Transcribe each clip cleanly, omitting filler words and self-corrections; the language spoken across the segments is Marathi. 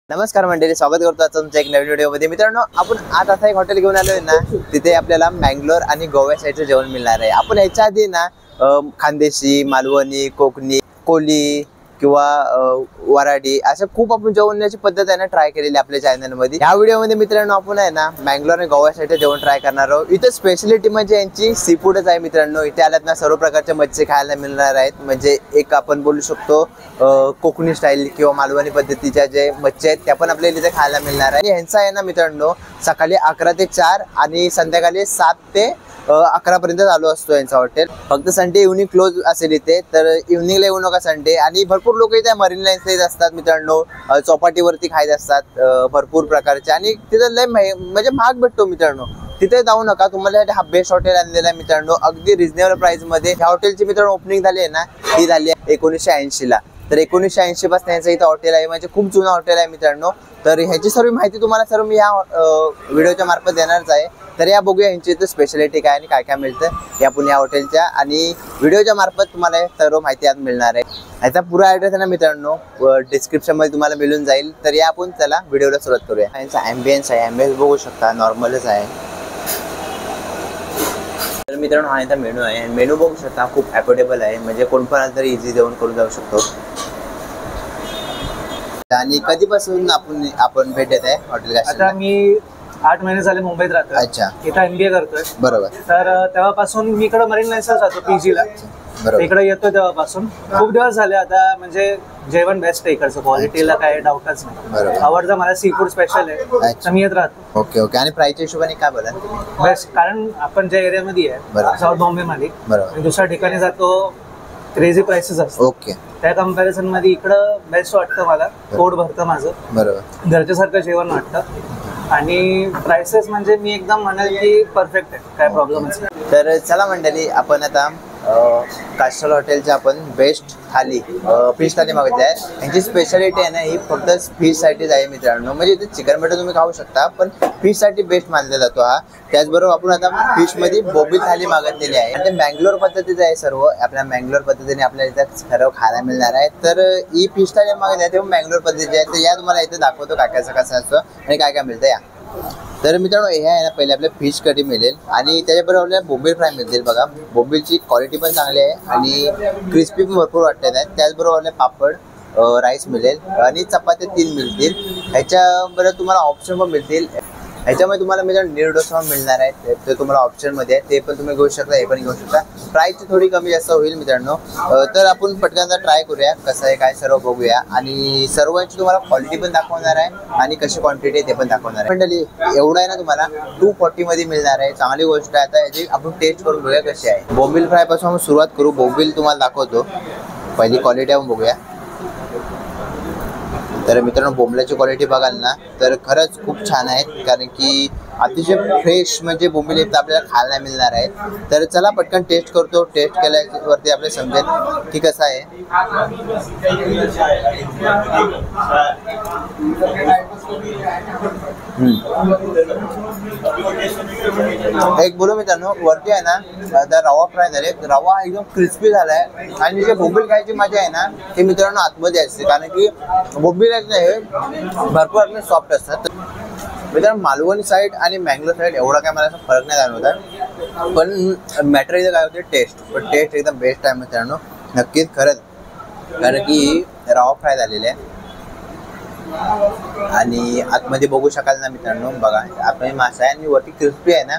नमस्कार मंडळी, स्वागत करतो आज तुमच्या एक नवीन व्हिडिओमध्ये। मित्रांनो, आपण आज असा एक हॉटेल घेऊन आलोय ना, तिथे आपल्याला मँगलोर आणि गोवा साईडचं जेवण मिळणार आहे। आपण याच्या आधी ना खानदेशी, मालवणी, कोकणी, कोली किंवा वराडी अशा खूप आपण जेवणाची पद्धत आहे ना ट्राय केलेली आपल्या चॅनलमध्ये। या व्हिडिओमध्ये मित्रांनो आपण आहे ना मँगलोर आणि गोवा साईडचं जेवण ट्राय करणार आहोत। इथे स्पेशलिटी म्हणजे यांची सी फूडच आहे मित्रांनो। इथे आल्यात ना सर्व प्रकारच्या मच्छी खायला मिळणार आहेत। म्हणजे एक आपण बोलू शकतो कोकणी स्टाईल किंवा मालवणी पद्धतीच्या जे मच्छी आहेत त्या पण आपल्याला इथे खायला मिळणार आहे। यांचा आहे ना मित्रांनो सकाळी 11 ते 4 आणि संध्याकाळी 7 ते 11 पर्यंत चालू असतो यांचा हॉटेल। फक्त संडे इव्हनिंग क्लोज असेल इथे, तर इव्हनिंगला येऊ नका संडे। आणि भरपूर लोक इथे मरीन लाईन्सला येत असतात मित्रांनो, चौपाटीवरती खायत असतात भरपूर प्रकारचे, आणि तिथे लय म्हणजे महाग भेटतो मित्रांनो। तिथे जाऊ नका, तुम्हाला हा बेस्ट हॉटेल आणलेला आहे मित्रांनो, अगदी रिजनेबल प्राइस मध्ये। ह्या हॉटेलची मित्रांनो ओपनिंग झाली आहे ना, ती झाली आहे 1980 ला। तर 1980 पासून यांचं इथं हॉटेल आहे, म्हणजे खूप जुनं हॉटेल आहे मित्रांनो। तर ह्याची सर्व माहिती तुम्हाला सर्व मी या व्हिडिओच्या मार्फत देणारच आहे। तर या बघूया यांची इथं स्पेशालिटी काय आणि काय काय मिळतं या पुण्या हॉटेलच्या, आणि व्हिडिओच्या मार्फत तुम्हाला सर्व माहिती आज मिळणार आहे। याचा पुरा ॲड्रेस आहे ना मित्रांनो डिस्क्रिप्शन मध्ये तुम्हाला मिळून जाईल। तर या आपण चला व्हिडिओला सुरुवात करूया। यांचा ॲम्बियन्स आहे, ॲम्बियन्स बघू शकता, नॉर्मलच आहे। तर मित्रांनो हा यांचा मेनू आहे, मेनू बघू शकता खूप अफोर्डेबल आहे, म्हणजे कोण पण आलं तरी इझी जेवण करून जाऊ शकतो। आणि कधीपासून आपण भेट देत आहे हॉटेल? आता मी 8 महिने झाले मुंबईत राहतोय। अच्छा, इथं MBA करतोय। बरोबर। तर तेव्हापासून मी इकडे मरीन लाईन्सला राहतो PG ला, इकडे येतो तेव्हापासून खूप दिवस झाले आता। म्हणजे जेवण बेस्ट आहे इकडचं, क्वालिटीला काय डाऊटच नाही। आवडतं मला, सी फूड स्पेशल आहे तर मी येत राहतो। Okay okay. आणि प्राइसच्या हिशोबाने काय बोला? बेस्ट, कारण आपण ज्या एरियामध्ये आहे साऊथ बॉम्बे मध्ये, दुसऱ्या ठिकाणी जातो क्रेझी प्राइसेस असतात। ओके, त्या कंपॅरिझन मध्ये इकडं बेस्ट वाटतं मला, पोट भरतं माझं, बरोबर, घरच्यासारखं जेवण वाटतं। आणि प्राइसेस म्हणजे मी एकदम म्हणाल की परफेक्ट आहे, काय प्रॉब्लेमच नाही। तर चला मंडळी, आपण आता कास्टल हॉटेलच्या आपण बेस्ट थाली फिश थाली मागितली आहे। यांची स्पेशालिटी आहे ना ही फक्त फिश साठीच आहे मित्रांनो। म्हणजे इथे चिकन मटन तुम्ही खाऊ शकता, पण फिश साठी बेस्ट मानला जातो हा। त्याचबरोबर आपण आता फिश मध्ये बोबी थाली मागितलेली आहे, आणि मँगलोर पद्धतीचं आहे सर्व। आपल्या मँगलोर पद्धतीने आपल्याला इथं सर्व खायला मिळणार आहे। तर ही फिश थाली मागितली आहे तेव्हा मँगलोर पद्धतीची आहे। तर या तुम्हाला इथे दाखवतो काय कसं असतं आणि काय काय मिळतं या। तर मित्रांनो हे आहे ना, पहिले आपल्या फिश कढी मिळेल आणि त्याच्याबरोबर आपल्याला बोंबील फ्राय मिळतील। बघा, बोंबीलची क्वालिटी पण चांगली आहे आणि क्रिस्पी पण भरपूर वाटत आहेत। त्याचबरोबर आपल्या पापड, राईस मिळेल आणि चपात्या 3 मिळतील। ह्याच्याबरोबर तुम्हाला ऑप्शन पण मिळतील। ह्याच्यामध्ये तुम्हाला मित्रांनो नीर डोसा मिळणार आहे, ते तुम्हाला ऑप्शनमध्ये आहे, ते पण तुम्ही घेऊ शकता, हे पण घेऊ शकता। प्राईसची थोडी कमी जास्त होईल मित्रांनो। तर आपण पटकन ट्राय करूया कसं आहे काय, सर्व बघूया, आणि सर्वांची तुम्हाला क्वालिटी पण दाखवणार आहे आणि कशी क्वांटिटी आहे ते पण दाखवणार आहे। मंडळी एवढं आहे ना तुम्हाला 240 मध्ये मिळणार आहे, चांगली गोष्ट आहे। आता याची आपण टेस्ट करून बघूया कशी आहे। बोंबील फ्राय पासून आपण सुरुवात करू। बोंबील तुम्हाला दाखवतो, पहिली क्वालिटी आपण बघूया। तर मित्रांनो बोंबलाची क्वालिटी बघाल ना तर खरंच खूप छान आहे, कारण की अतिशय फ्रेश म्हणजे बोंबील इथं आपल्याला खायला मिळणार आहे। तर चला पटकन टेस्ट करतो, टेस्ट केल्यावरती आपल्याला समजेल की कसं आहे। एक बोलू मित्रांनो, वरती आहे ना रवा फ्राय झाले, रवा एकदम क्रिस्पी झालाय, आणि जे बोंबील खायची मजा आहे ना ते मित्रांनो आतमध्ये असते, कारण की बोंबील हे भरपूर आपले सॉफ्ट असतात। मित्रांनो मालवणी साईड आणि मँगलोर साईड एवढा काय मला फरक नाही जाणवत, पण मॅटर इथं काय होते टेस्ट, पण टेस्ट एकदम बेस्ट आहे मित्रांनो, नक्कीच खरंच, कारण की रवा फ्राय झालेले आहे। आणि आतमध्ये बघू शकाल ना मित्रांनो, बघा आतमध्ये मासा आहे आणि वरती क्रिस्पी आहे ना,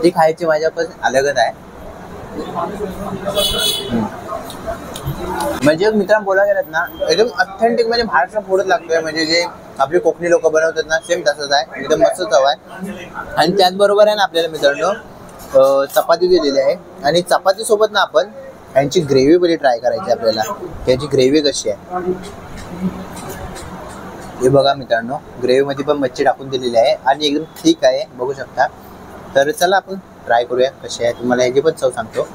ती खायची मजा पण अलगच आहे। म्हणजे मित्रांनो बोला गेलं ना एकदम ऑथेंटिक, म्हणजे महाराष्ट्र फूडच लागतोय, म्हणजे जे आपले कोकणी लोक बनवतात ना सेम तसंच आहे, एकदम मस्त चव आहे। आणि त्याचबरोबर आहे ना आपल्याला मित्रांनो चपाती दिलेली आहे, आणि चपाती सोबत ना आपण यांची ग्रेव्ही बरी ट्राय करायची आपल्याला, याची ग्रेव्ही कशी आहे हे बघा मित्रांनो। ग्रेव्हीमध्ये पण मच्छी टाकून दिलेली आहे आणि एकदम ठीक आहे, बघू शकता। तर चला आपण ट्राय करूया कशी आहे, तुम्हाला याची पण चव सांगतो।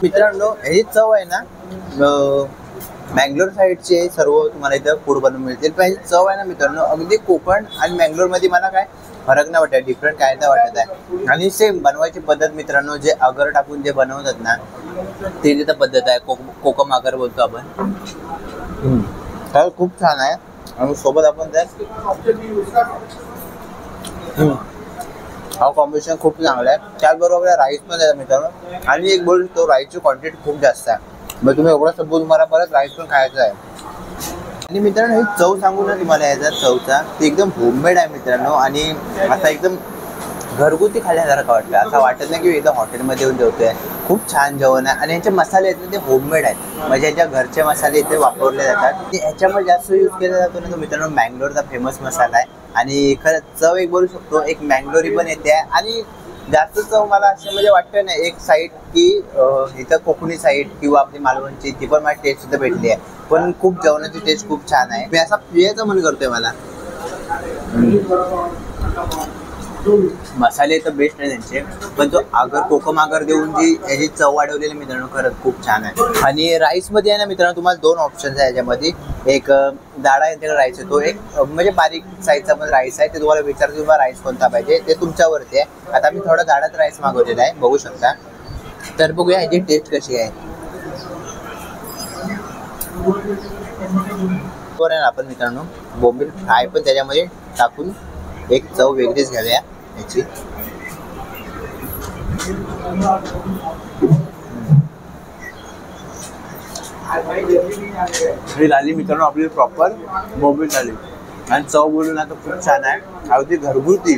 मित्रांनो ही चव आहे ना मँगलोर साईडचे सर्व तुम्हाला इथं फूड बनवून मिळतील, पण चव आहे ना मित्रांनो अगदी कोकण आणि मँगलोर मध्ये मला काय फरक नाही वाटत, डिफरंट काय नाही वाटत आहे. आणि सेम बनवायची पद्धत मित्रांनो, जे अगर टाकून जे बनवतात ना ते तिथं पद्धत आहे, कोकम अगर बोलतो आपण. तर खूप छान आहे. आणि सोबत आपण तर हा कॉम्बिनेशन खूप चांगला आहे. त्याचबरोबर राईस पण आहे मित्रांनो. आणि एक बोलतो तो राईसची क्वांटिटी खूप जास्त आहे. मग तुम्ही एवढा सबूत तुम्हाला परत राईस पण खायचा आहे. आणि मित्रांनो ही चव सांगू ना तुम्हाला याचा चवचा, ती एकदम होममेड आहे मित्रांनो. आणि असा एकदम घरगुती खाण्यासारखं वाटतं, असं वाटत नाही की एकदम हॉटेलमध्ये येऊन जेवतोय. खूप छान जेवण आहे. आणि यांचे मसाले आहेत ना ते होममेड आहेत, म्हणजे यांच्या घरचे मसाले इथे वापरले जातात. ह्याच्यामध्ये जास्त यूज केला जातो ना तो मित्रांनो मँगलोरचा फेमस मसाला आहे. आणि खरंच चव एक बोलू शकतो एक मँगलोरी पण येते. आणि जास्त चव मला असं म्हणजे वाटतं ना एक साईड की इथं कोकणी साईड किंवा आपली मालवणची ती पण माझी टेस्ट इथं भेटली आहे. पण खूप जेवणाची टेस्ट खूप छान आहे. मी असा पियाचं मन करतोय मला. मसाले तर बेस्ट आहे त्यांचे, पण तो आगर कोकम आगर देऊन जी याची चव वाढवलेली मित्रांनो खरंच खूप छान आहे. आणि राईसमध्ये आहे ना मित्रांनो तुम्हाला दोन ऑप्शन्स आहे याच्यामध्ये. एक दाडा यांच्याकडे राईस आहे, तो एक म्हणजे बारीक साईजचा पण राईस आहे. ते तुम्हाला विचारतो तुम्हाला राईस कोणता पाहिजे ते तुमच्यावरती आहे. आता मी थोडा दाडाच राईस मागवलेला आहे, बघू शकता. तर बघूया याची टेस्ट कशी आहे. बरं आपण मित्रांनो बोंबील फ्राय पण त्याच्यामध्ये टाकून एक चव वेगळीच घ्याव्या याची. ही झाली मित्रांनो आपली प्रॉपर बोंबील झाली. आणि चव बोलून आता खूप छान आहे. अगदी घरगुती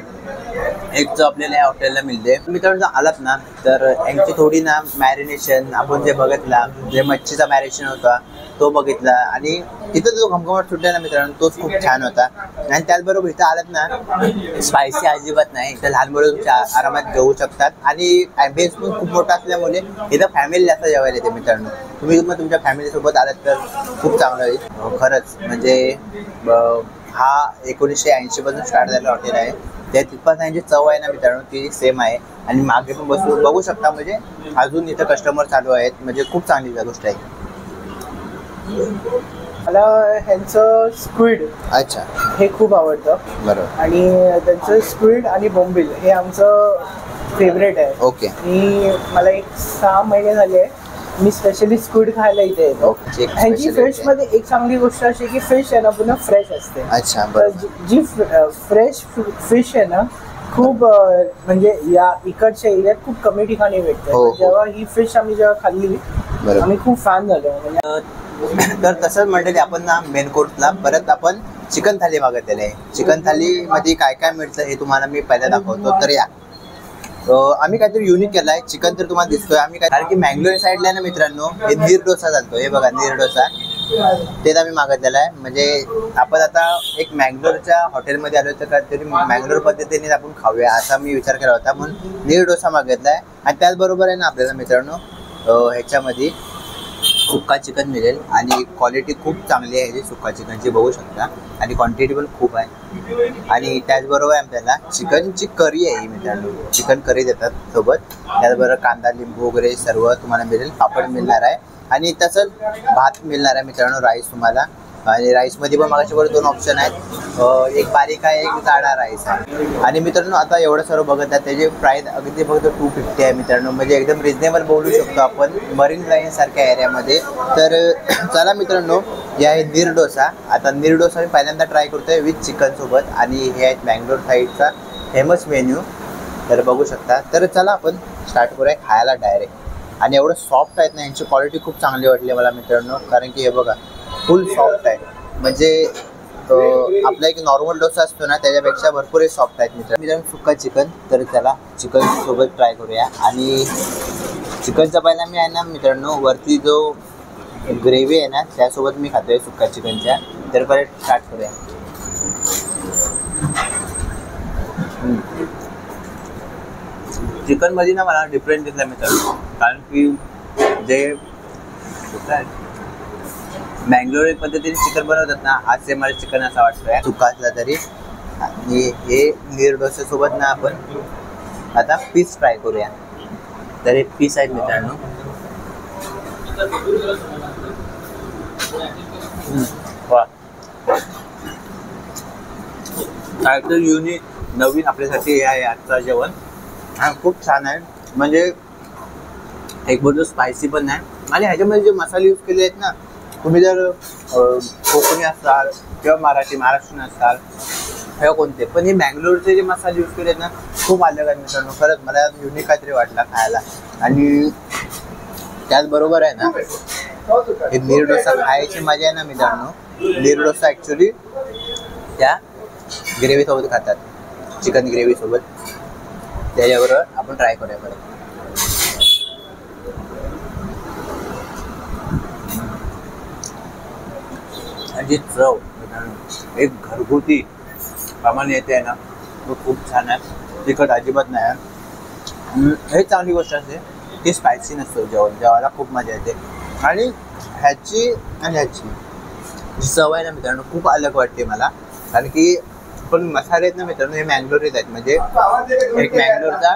एक चव आपल्याला या हॉटेलला मिळते. मित्रांनो जर आलात ना तर यांची थोडी ना मॅरिनेशन आपण जे बघितला, जे मच्छीचा मॅरिनेशन होता तो बघितला. आणि तिथं जो घमघमाट सुटला ना मित्रांनो तोच खूप छान होता. आणि त्याचबरोबर इथं आलात ना स्पायसी अजिबात नाही, इथं लहान मुलं तुमच्या आरामात जेवू शकतात. आणि ॲम्बियन्स पण खूप मोठा असल्यामुळे इथं फॅमिली जास्त जेवायला येते मित्रांनो. तुम्ही मग तुमच्या फॅमिलीसोबत आलात तर खूप चांगलं होईल खरंच. म्हणजे हा 1980 पासून स्टार्ट झालेला हॉटेल आहे. त्या तिथपासून त्यांची चव आहे ना मित्रांनो ती सेम आहे. आणि मागे पण बसून बघू शकता, म्हणजे अजून इथं कस्टमर चालू आहेत. म्हणजे खूप चांगली गोष्ट आहे. मला ह्यांचं स्क्विड अच्छा हे खूप आवडतं. बरोबर. आणि त्यांचं स्क्विड आणि बोंबील हे आमचं फेवरेट आहे. ओके. आणि मला एक 6 महिने झाले मी स्पेशली स्क्विड खायला इथे येतो. ह्यांची फिशमध्ये एक चांगली गोष्ट अशी की फिश आहे ना पुन्हा फ्रेश असते. अच्छा. तर जी फ्रेश फिश आहे ना खूप म्हणजे या इकडच्या एरियात खूप कमी ठिकाणी भेटते. जेव्हा ही फिश आम्ही जेव्हा खाल्ली आम्ही खूप फॅन झालो. म्हणजे तर तसंच म्हणते आपण ना मेन कोर्सला परत आपण चिकन थाली मागितलेली आहे. चिकन थाली मध्ये काय काय मिळतं हे तुम्हाला मी पहिला दाखवतो. तर या आम्ही काहीतरी युनिक केलाय. चिकन तर तुम्हाला दिसतोय आम्ही काय, कारण की मँगलोर साईडला ना मित्रांनो हे नीर डोसा चालतो. हे बघा नीर डोसा तेच आम्ही मागितलेला आहे. म्हणजे आपण आता एक मँगलोरच्या हॉटेलमध्ये आलो तर काहीतरी मँगलोर पद्धतीने आपण खाऊया असा मी विचार केला होता, म्हणून नीर डोसा मागितलाय. आणि त्याचबरोबर आहे ना आपल्याला मित्रांनो ह्याच्यामध्ये सुक्का चिकन मिळेल. आणि क्वालिटी खूप चांगली आहे सुक्का चिकनची बघू शकता. आणि क्वांटिटी पण खूप आहे. आणि त्याचबरोबर आपल्याला चिकनची करी आहे मित्रांनो, चिकन करी देतात सोबत. त्याचबरोबर कांदा लिंबू वगैरे सर्व तुम्हाला मिळेल. पापड मिळणार आहे. आणि तसंच भात मिळणार आहे मित्रांनो, राईस तुम्हाला. आणि राईसमध्ये पण मागाशीवर 2 ऑप्शन आहेत, एक बारीक आहे एक जाडा राईस आहे. आणि मित्रांनो आता एवढं सर्व बघत आहे त्याची प्राईस अगदी फक्त 250 आहे मित्रांनो. म्हणजे एकदम रिजनेबल बोलू शकतो आपण मरीन लाईन सारख्या एरियामध्ये. तर चला मित्रांनो हे आहे नीर डोसा. आता नीर डोसा मी पहिल्यांदा ट्राय करतोय विथ चिकन सोबत. आणि हे आहेत बँगलोर साईडचा फेमस मेन्यू, तर बघू शकता. तर चला आपण स्टार्ट करूया खायला डायरेक्ट. आणि एवढं सॉफ्ट आहेत ना, यांची क्वालिटी खूप चांगली वाटली मला मित्रांनो. कारण की हे बघा फुल सॉफ्ट आहे. म्हणजे आपला एक नॉर्मल डोसा असतो ना त्याच्यापेक्षा भरपूर सॉफ्ट आहेत मित्रांनो. सुक्का चिकन, तर त्याला चिकन सोबत ट्राय करूया. आणि चिकनचा पहिला मी आहे ना मित्रांनो वरती जो ग्रेव्ही आहे ना त्यासोबत मी खातोय सुक्का चिकनच्या. तर परत स्टार्ट करूया. चिकनमध्ये ना मला डिफरंट दिसला मित्रांनो, कारण की जे मँगलोर पद्धतीने चिकन बनवतात ना आज ते मला चिकन असं वाटतंय सुक्का असला तरी. आणि हे नीर डोस्यासोबत ना आपण आता पीस फ्राय करूया. तर हे पीस आहेत मित्रांनो. वा काय तर युनिक नवीन आपल्यासाठी हे आहे आजचं जेवण. हा खूप छान आहे. म्हणजे एक बोलतो स्पायसी पण नाही आणि ह्याच्यामध्ये जे मसाले यूज केले आहेत ना, तुम्ही जर कोकणी असाल किंवा महाराष्ट्रीयन असाल किंवा कोणते पण हे बँगलोरचे जे मसाले यूज केले आहेत ना खूप अलग आहेत मित्रांनो. खरंच मला युनिक काहीतरी वाटला खायला. आणि त्याचबरोबर आहे ना हे नीर डोसा खायची मजा आहे ना मित्रांनो. नीर डोसा ॲक्च्युली त्या ग्रेव्हीसोबत खातात, चिकन ग्रेव्हीसोबत. त्याच्याबरोबर आपण ट्राय करूया परत. जी चव मित्रांनो एक घरगुती प्रमाणे येते आहे ना तो खूप छान आहे. तिखट अजिबात नाही आहे. हे चांगली गोष्ट असते की स्पायसी नसतं जेवण. जेवायला खूप मजा येते. आणि ह्याची आणि ह्याची जी चव आहे ना मित्रांनो खूप अलग वाटते मला. कारण की पण मसाले आहेत ना मित्रांनो हे मँगलोरीच आहेत. म्हणजे एक मँगलोरचा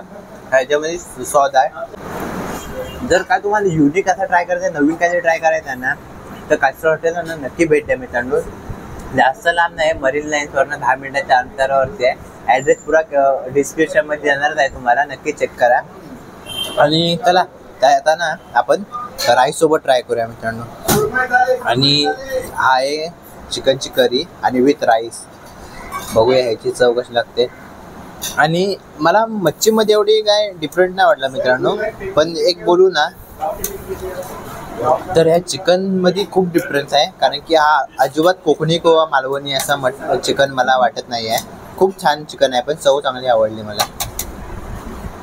ह्याच्यामध्ये स्वाद आहे. जर काय तुम्हाला युनिक असा ट्राय करायचं आहे, नवीन काहीतरी ट्राय करायचं आहे ना तर कास्टर हॉटेलला ना नक्की भेट द्या मित्रांनो. जास्त लांब नाही, मरीन लाईन्सवरनं 10 मिनिटाच्या अंतरावरती आहे. ॲड्रेस पुरा डिस्क्रिप्शनमध्ये येणारच आहे तुम्हाला, नक्की चेक करा. आणि चला काय आता ना आपण राईससोबत ट्राय करूया मित्रांनो. आणि हा आहे चिकनची करी आणि विथ राईस. बघूया ह्याची चव कशी लागते. आणि मला मच्छीमध्ये एवढी काय डिफरंट नाही वाटला मित्रांनो. पण एक बोलू ना तर ह्या चिकनमध्ये खूप डिफरन्स आहे. कारण की हा अजिबात कोकणी किंवा मालवणी असा चिकन मला वाटत नाही आहे. खूप छान चिकन आहे पण चव चांगली आवडली मला.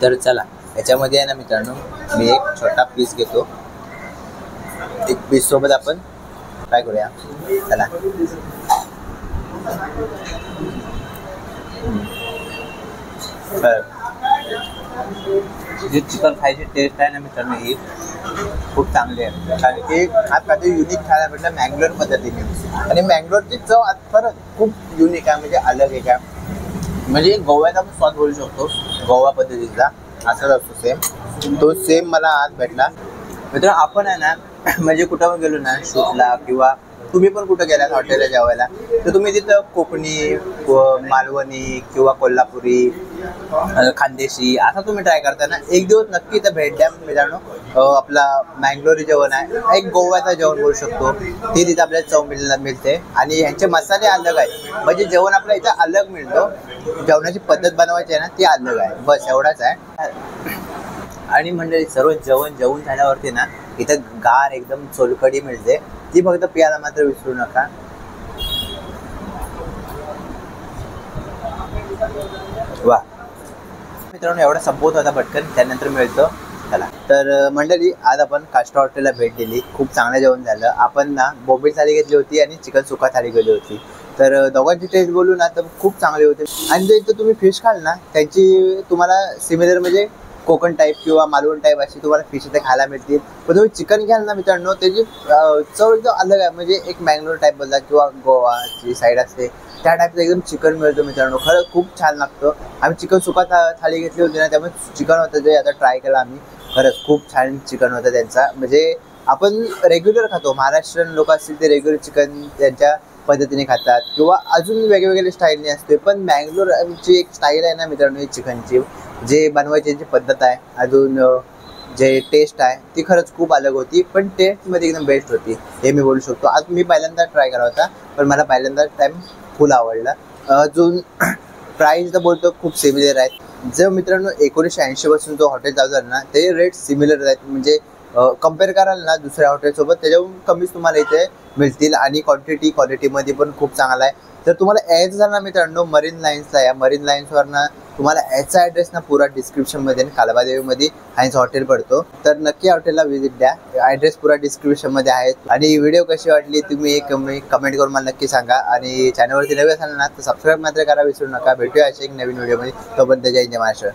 तर चला याच्यामध्ये आहे ना मित्रांनो मी एक छोटा पीस घेतो. एक पीस सोबत आपण ट्राय करूया. चला जी चिकन खायची टेस्ट आहे ना मित्रांनो ही खूप चांगली आहे. कारण की आज काहीतरी युनिक खायला भेटलं मँगलोर पद्धतीने. आणि मँगलोरची चव आज खरंच खूप युनिक आहे. म्हणजे अलग एक आहे. म्हणजे गोव्याचा पण स्वाद बोलू शकतो, गोवा पद्धतीचा असाच असतो सेम. तो सेम मला आज भेटला मित्रांनो. आपण आहे ना म्हणजे कुठं पण गेलो ना शूटला किंवा तुम्ही पण कुठं गेलात हॉटेलला जेवायला तर तुम्ही तिथं कोकणी मालवणी किंवा कोल्हापुरी खानदेशी असा तुम्ही ट्राय करता ना एक दिवस नक्की तर भेट द्या मित्रांनो. आपला मँगलोरी जेवण आहे, एक गोव्याचं जेवण बोलू शकतो. ते तिथं आपल्याला चव मिळते. आणि ह्यांचे मसाले अलग आहेत. म्हणजे जेवण आपल्या इथं अलग मिळतो. जेवणाची पद्धत बनवायची आहे ना ती अलग आहे. बस एवढाच आहे. आणि म्हणजे सर्व जेवण झाल्यावरती ना इथं गार एकदम सोलकढी मिळते. ती फक्त प्यायला मात्र विसरू नका. वा मित्रांनो एवढा संपवत होता पटकन, त्यानंतर मिळतो. चला तर मंडळी आज आपण कास्टर हॉटेलला भेट दिली. खूप चांगलं जेवण झालं. आपण ना बोंबील थाली घेतली होती आणि चिकन सुका थाली घेतली होती. तर दोघांची टेस्ट बोलू ना तर खूप चांगली होती. आणि जर इथं तुम्ही फिश खाल ना त्यांची तुम्हाला सिमिलर म्हणजे कोकण टाईप किंवा मालवण टाईप अशी तुम्हाला फिश इथे खायला मिळतील. पण तुम्ही चिकन घ्याल ना मित्रांनो त्याची चव एकदम अलग आहे. म्हणजे एक मँगलोर टाईप बोलला किंवा गोवाची साईड असते त्या टाईपचं एकदम चिकन मिळतं मित्रांनो. खरं खूप छान लागतं. आम्ही चिकन सुका थाली घेतली होती ना त्यामुळे चिकन होतं जे आता ट्राय केलं आम्ही. खरंच खूप छान चिकन होतं त्यांचा. म्हणजे आपण रेग्युलर खातो महाराष्ट्रीयन लोक असतील ते रेग्युलर चिकन त्यांच्या पद्धतीने खातात किंवा अजून वेगवेगळ्या स्टाईलने असते. पण बँगलोरची एक स्टाईल आहे ना मित्रांनो ही चिकनची जे बनवायची जी पद्धत आहे अजून जे टेस्ट आहे ती खरंच खूप अलग होती. पण टेस्टमध्ये एकदम बेस्ट होती हे मी बोलू शकतो. आज मी पहिल्यांदा ट्राय केला होता पण मला पहिल्यांदा टाईम फुल आवडला. अजून प्राईस तर बोलतो खूप सिमिलर आहेत. जर मित्रांनो 1980 पासून जो हॉटेल चालू झालं ना ते रेट सिमिलर आहेत. म्हणजे कम्पेअर कराल ना दुसऱ्या हॉटेलसोबत त्याच्याहून कमीच तुम्हाला इथे मिळतील. आणि क्वालिटीमध्ये पण खूप चांगला आहे. जर तुम्हाला यायचं झालं ना मित्रांनो मरीन लाईन्सला या. मरीन लाईन्सवरनं तुम्हाला याचा ॲड्रेस ना पुरा डिस्क्रिप्शनमध्ये कालबादेवीमध्ये ह्यांचं हॉटेल पडतो. तर नक्की हॉटेलला व्हिजिट द्या. ॲड्रेस पुरा डिस्क्रिप्शनमध्ये आहे. आणि व्हिडिओ कशी वाटली तुम्ही एक कमेंट करून मला नक्की सांगा. आणि चॅनलवरती नवीन असाल ना तर सबस्क्राईब मात्र करा विसरू नका. भेटूया अशा एक नवीन व्हिडिओमध्ये. तोपर्यंत जय हिंद महाराष्ट्र.